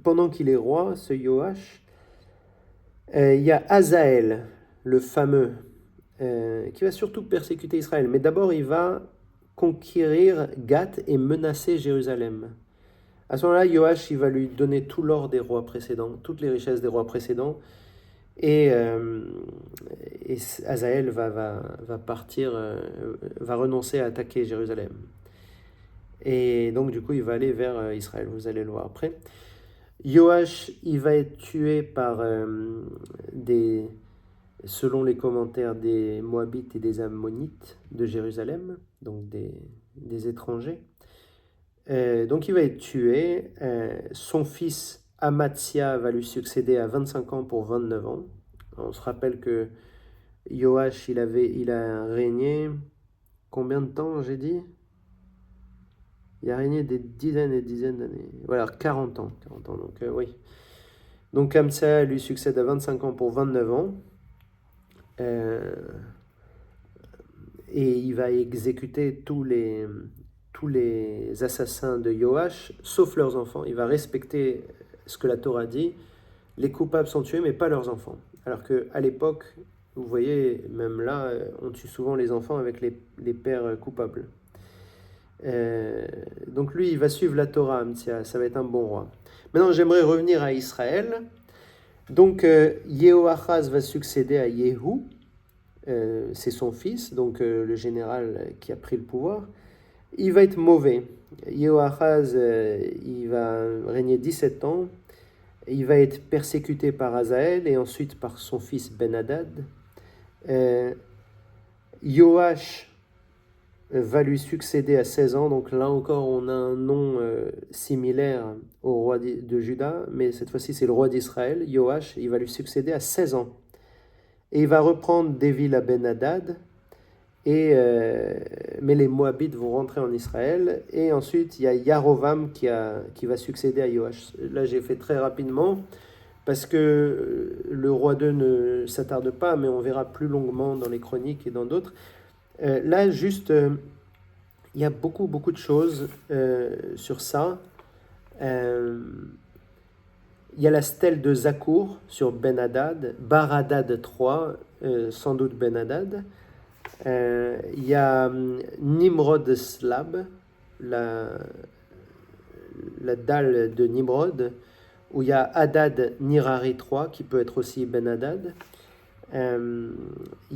pendant qu'il est roi, ce Yoash, il y a Hazaël, le fameux, qui va surtout persécuter Israël. Mais d'abord, il va conquérir Gath et menacer Jérusalem. À ce moment-là, Yoash, il va lui donner tout l'or des rois précédents, toutes les richesses des rois précédents, et Hazaël va partir, va renoncer à attaquer Jérusalem. Et donc, du coup, il va aller vers Israël, vous allez le voir après. Yoash, il va être tué par selon les commentaires, des Moabites et des Ammonites de Jérusalem, donc des étrangers. Donc il va être tué. Son fils Amatzia va lui succéder à 25 ans pour 29 ans. On se rappelle que Yoash, il a régné combien de temps, j'ai dit? Il a régné des dizaines et dizaines d'années. Voilà, 40 ans. Donc oui. Donc Amatzia lui succède à 25 ans pour 29 ans. Et il va exécuter tous tous les assassins de Yoash, sauf leurs enfants. Il va respecter ce que la Torah dit. Les coupables sont tués, mais pas leurs enfants. Alors qu'à l'époque, vous voyez, même là, on tue souvent les enfants avec les pères coupables. Donc lui, il va suivre la Torah, Amtsia, ça va être un bon roi. Maintenant, j'aimerais revenir à Israël. Donc, Yehoachaz va succéder à Yehu, c'est son fils, donc le général qui a pris le pouvoir. Il va être mauvais. Yehoachaz, il va régner 17 ans. Il va être persécuté par Hazaël et ensuite par son fils Ben-Hadad. Yoash va lui succéder à 16 ans, donc là encore on a un nom similaire au roi de Juda, mais cette fois-ci c'est le roi d'Israël, Yoash, il va lui succéder à 16 ans. Et il va reprendre des villes à Ben-Hadad, mais les Moabites vont rentrer en Israël, et ensuite il y a Yarovam qui va succéder à Yoash. Là j'ai fait très rapidement, parce que le roi d'eux ne s'attarde pas, mais on verra plus longuement dans les chroniques et dans d'autres. Là, juste, il y a beaucoup de choses sur ça. Il y a la stèle de Zakour sur Ben-Hadad, Bar-Hadad 3, sans doute Ben-Hadad. Il y a Nimrod Slab, la dalle de Nimrod, où il y a Hadad Nirari 3, qui peut être aussi Ben-Hadad. Il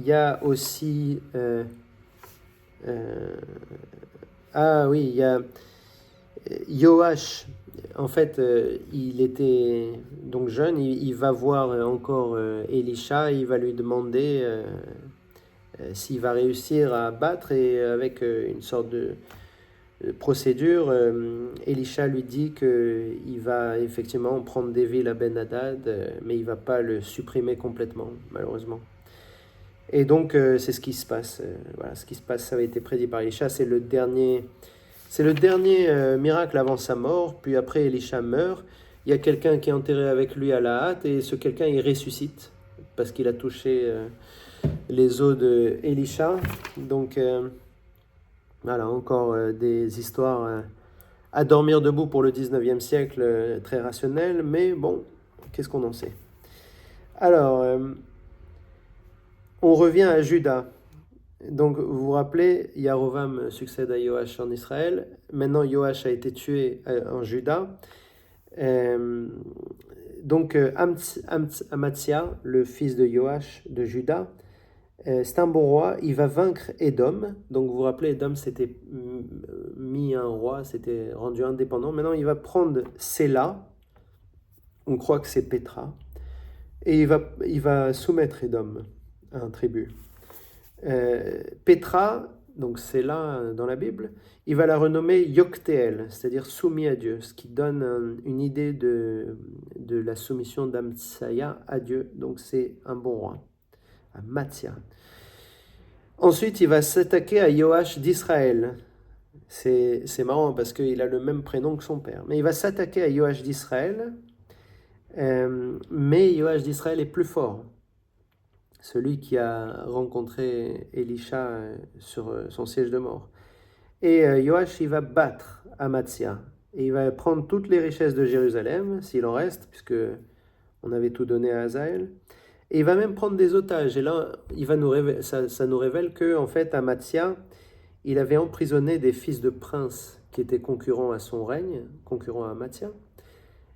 y a aussi... il y a Yoash. En fait, il était donc jeune, il va voir encore Elisha, il va lui demander s'il va réussir à battre, et avec une sorte de procédure, Elisha lui dit qu'il va effectivement prendre des villes à Ben-Hadad, mais il ne va pas le supprimer complètement, malheureusement. Et donc, c'est ce qui se passe. Voilà, ce qui se passe, ça avait été prédit par Elisha. C'est le dernier miracle avant sa mort. Puis après, Elisha meurt. Il y a quelqu'un qui est enterré avec lui à la hâte, et ce quelqu'un, il ressuscite parce qu'il a touché les os de Elisha. Donc, voilà, encore des histoires à dormir debout pour le 19e siècle, très rationnelles. Mais bon, qu'est-ce qu'on en sait? Alors... on revient à Juda. Donc, vous vous rappelez, Yarovam succède à Yoash en Israël. Maintenant, Yoash a été tué en Juda. Donc, Amatzia, le fils de Yoash de Juda, c'est un bon roi. Il va vaincre Édom. Donc, vous vous rappelez, Édom s'était mis un roi, s'était rendu indépendant. Maintenant, il va prendre Séla. On croit que c'est Pétra. Et il va soumettre Édom à un tribut. Pétra, donc c'est là dans la Bible, il va la renommer Yokteel, c'est-à-dire soumis à Dieu, ce qui donne une idée de la soumission d'Amtsaya à Dieu. Donc c'est un bon roi, à Matzia. Ensuite, il va s'attaquer à Yoash d'Israël. C'est marrant parce qu'il a le même prénom que son père. Mais il va s'attaquer à Yoash d'Israël, mais Yoash d'Israël est plus fort. Celui qui a rencontré Elisha sur son siège de mort. Et Yoash, il va battre Amatzia. Et il va prendre toutes les richesses de Jérusalem, s'il en reste, puisque on avait tout donné à Hazaël. Et il va même prendre des otages. Et là, ça nous révèle que, en fait, Amatzia, il avait emprisonné des fils de princes qui étaient concurrents à son règne, concurrents à Amatzia.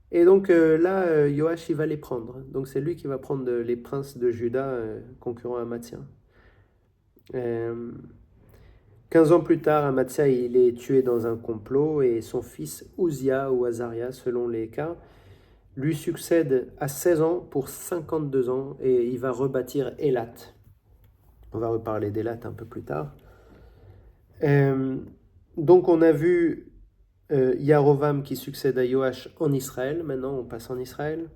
Et donc là, Yoash, il va les prendre. Donc c'est lui qui va prendre les princes de Juda, concurrents à Amatzia. 15 ans plus tard, Amatzia, il est tué dans un complot, et son fils Uzia ou Azaria, selon les cas, lui succède à 16 ans pour 52 ans, et il va rebâtir Élat. On va reparler d'Élat un peu plus tard. Donc on a vu Yarovam qui succède à Yoash en Israël. Maintenant, on passe en Israël.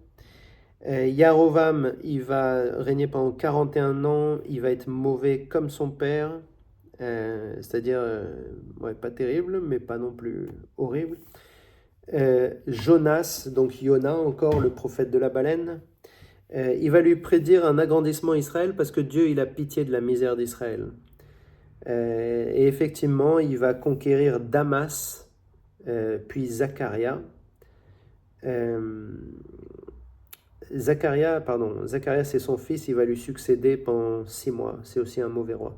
Yarovam, il va régner pendant 41 ans. Il va être mauvais comme son père. C'est-à-dire, pas terrible, mais pas non plus horrible. Jonas, donc Yona, encore le prophète de la baleine, il va lui prédire un agrandissement Israël parce que Dieu, il a pitié de la misère d'Israël. Et effectivement, il va conquérir Damas, puis Zacharia. Zacharia c'est son fils, il va lui succéder pendant 6 mois. C'est aussi un mauvais roi.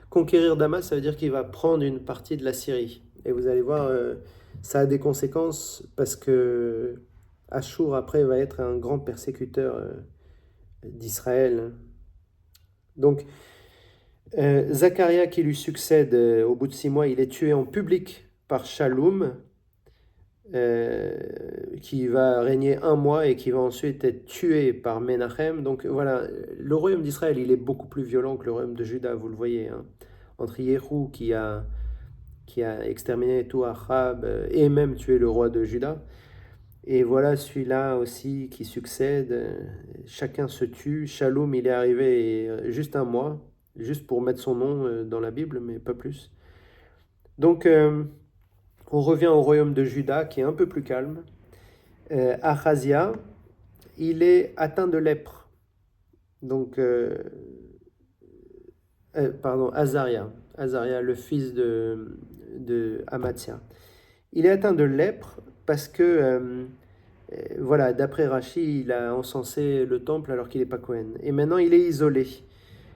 Conquérir Damas, ça veut dire qu'il va prendre une partie de la Syrie. Et vous allez voir, ça a des conséquences parce que Achour après va être un grand persécuteur d'Israël. Donc, Zacharia qui lui succède au bout de 6 mois, il est tué en public par Shaloum, qui va régner 1 mois et qui va ensuite être tué par Menachem. Donc voilà, le royaume d'Israël, il est beaucoup plus violent que le royaume de Juda, vous le voyez. Hein. Entre Yehou qui a exterminé tout Achab et même tué le roi de Juda. Et voilà celui-là aussi qui succède. Chacun se tue. Shaloum, il est arrivé juste 1 mois, juste pour mettre son nom dans la Bible, mais pas plus. Donc, on revient au royaume de Juda, qui est un peu plus calme. Achazia, il est atteint de lèpre. Donc, Azaria, le fils de Amatzia. Il est atteint de lèpre parce que, voilà, d'après Rachi, il a encensé le temple alors qu'il n'est pas Kohen. Et maintenant, il est isolé.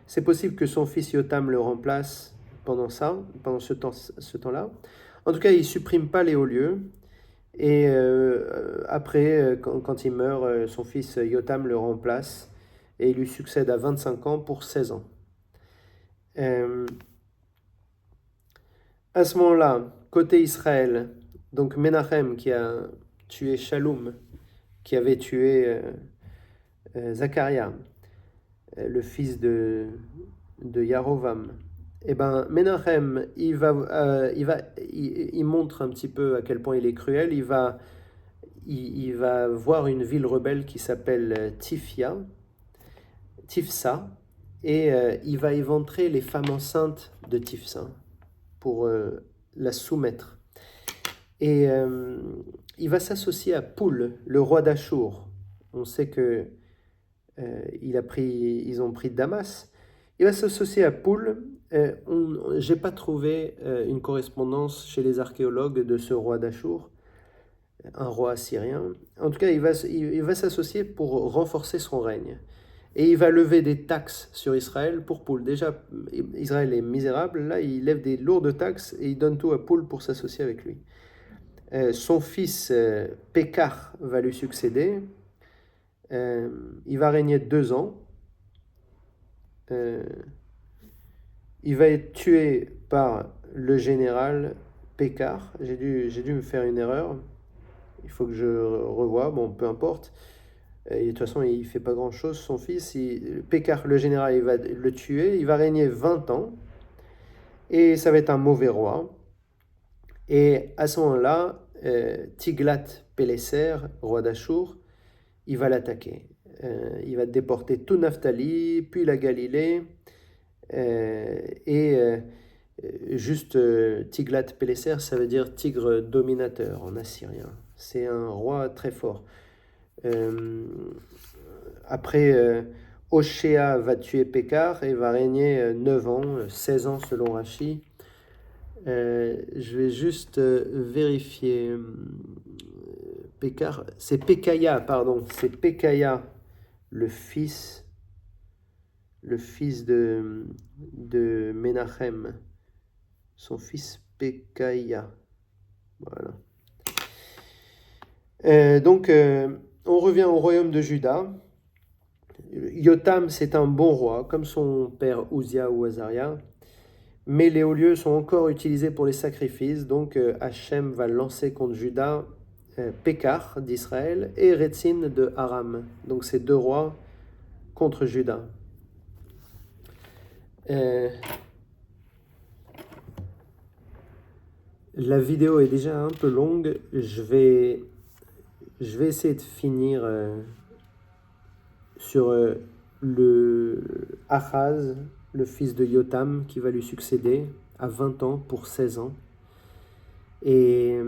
C'est possible que son fils Yotam le remplace pendant ce temps-là. En tout cas, il ne supprime pas les hauts lieux. Et après, quand il meurt, son fils Yotam le remplace et il lui succède à 25 ans pour 16 ans. À ce moment-là, côté Israël, donc Menachem qui a tué Shaloum, qui avait tué Zacharia, le fils de Yarovam, et ben Menachem, il montre un petit peu à quel point il est cruel. Il va voir une ville rebelle qui s'appelle Tifsa, et il va éventrer les femmes enceintes de Tifsa pour la soumettre. Et il va s'associer à Poul, le roi d'Achour. On sait que ils ont pris Damas. Il va s'associer à Poul. J'ai pas trouvé une correspondance chez les archéologues de ce roi d'Achour, un roi assyrien. En tout cas, il va s'associer pour renforcer son règne. Et il va lever des taxes sur Israël pour Poul. Déjà, Israël est misérable. Là, il lève des lourdes taxes et il donne tout à Poul pour s'associer avec lui. Son fils Pékar va lui succéder. Il va régner 2 ans. Il va être tué par le général Pékar. J'ai dû me faire une erreur. Il faut que je revoie. Bon, peu importe. Et de toute façon, il ne fait pas grand-chose. Son fils, Pékar, le général, il va le tuer. Il va régner 20 ans. Et ça va être un mauvais roi. Et à ce moment-là, Tiglath-Pileser, roi d'Achour, il va l'attaquer. Il va déporter tout Naphtali, puis la Galilée. Juste Tiglath-Pileser, ça veut dire tigre dominateur en assyrien. C'est un roi très fort. Après, Hoshea va tuer Pékar et va régner 9 ans, 16 ans selon Rachi. Je vais juste vérifier. Pékar, c'est Pékaya, pardon. C'est Pékaya, le fils de Menachem. Son fils Pékaya. Voilà. Donc, on revient au royaume de Juda. Yotam, c'est un bon roi, comme son père Uzia ou Azaria. Mais les hauts lieux sont encore utilisés pour les sacrifices. Donc, Hachem va lancer contre Juda Pékar d'Israël et Rétzin de Aram. Donc, ces 2 rois contre Juda. La vidéo est déjà un peu longue. Je vais essayer de finir sur le Achaz, le fils de Yotam, qui va lui succéder à 20 ans pour 16 ans. Et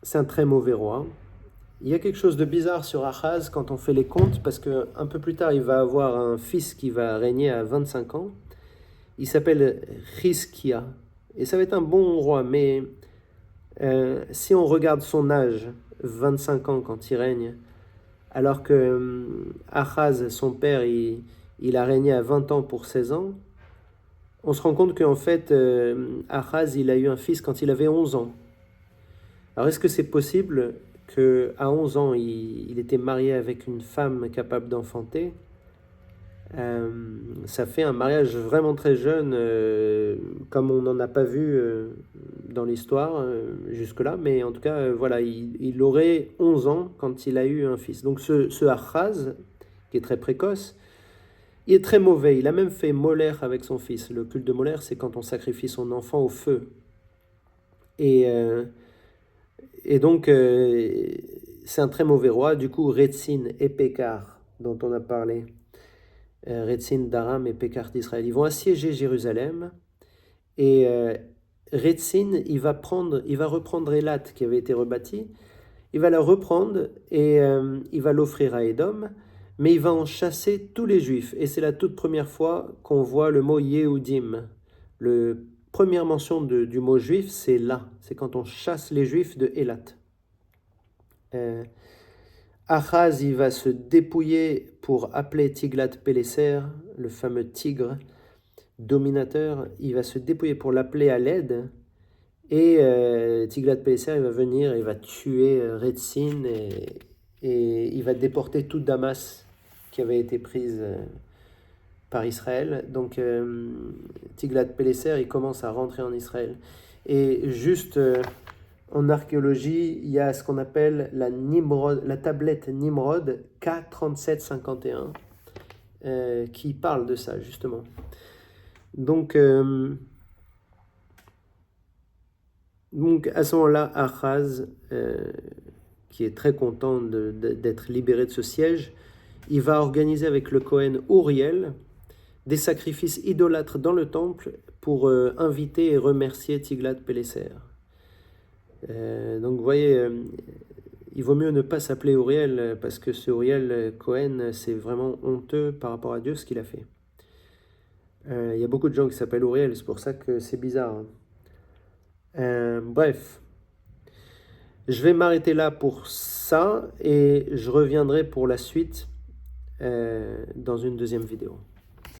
c'est un très mauvais roi. Il y a quelque chose de bizarre sur Achaz quand on fait les comptes, parce qu'un peu plus tard, il va avoir un fils qui va régner à 25 ans. Il s'appelle Chizkia. Et ça va être un bon roi, mais si on regarde son âge, 25 ans quand il règne, alors que Achaz, son père, il a régné à 20 ans pour 16 ans, on se rend compte qu'en fait, Achaz, il a eu un fils quand il avait 11 ans. Alors est-ce que c'est possible qu'à 11 ans, il était marié avec une femme capable d'enfanter? Ça fait un mariage vraiment très jeune, comme on n'en a pas vu dans l'histoire jusque-là, mais en tout cas, voilà, il aurait 11 ans quand il a eu un fils. Donc ce Achaz, qui est très précoce, il est très mauvais. Il a même fait Molaire avec son fils. Le culte de Molaire, c'est quand on sacrifie son enfant au feu. Et, et donc, c'est un très mauvais roi. Du coup, Rétzin et Pékar, dont on a parlé, Rétzin d'Aram et Pékar d'Israël, ils vont assiéger Jérusalem. Et Rétzin, il va reprendre Élat, qui avait été rebâti. Il va la reprendre et il va l'offrir à Édom, mais il va en chasser tous les Juifs. Et c'est la toute première fois qu'on voit le mot Yehudim. La première mention du mot juif, c'est là. C'est quand on chasse les Juifs de Élat. Achaz, il va se dépouiller pour appeler Tiglath-Pileser, le fameux tigre dominateur. Il va se dépouiller pour l'appeler à l'aide. Et Tiglath-Pileser, il va venir, il va tuer Rétzin et il va déporter toute Damas qui avait été prise par Israël. Donc Tiglath-Pileser, il commence à rentrer en Israël. Et juste en archéologie, il y a ce qu'on appelle la tablette Nimrod K3751 qui parle de ça justement. Donc à ce moment-là, Achaz, qui est très content d'être libéré de ce siège, il va organiser avec le Cohen Uriel des sacrifices idolâtres dans le temple pour inviter et remercier Tiglath-Pileser. Donc vous voyez, il vaut mieux ne pas s'appeler Uriel parce que ce Uriel Cohen, c'est vraiment honteux par rapport à Dieu ce qu'il a fait. Il y a beaucoup de gens qui s'appellent Uriel, c'est pour ça que c'est bizarre. Bref, je vais m'arrêter là pour ça et je reviendrai pour la suite dans une deuxième vidéo.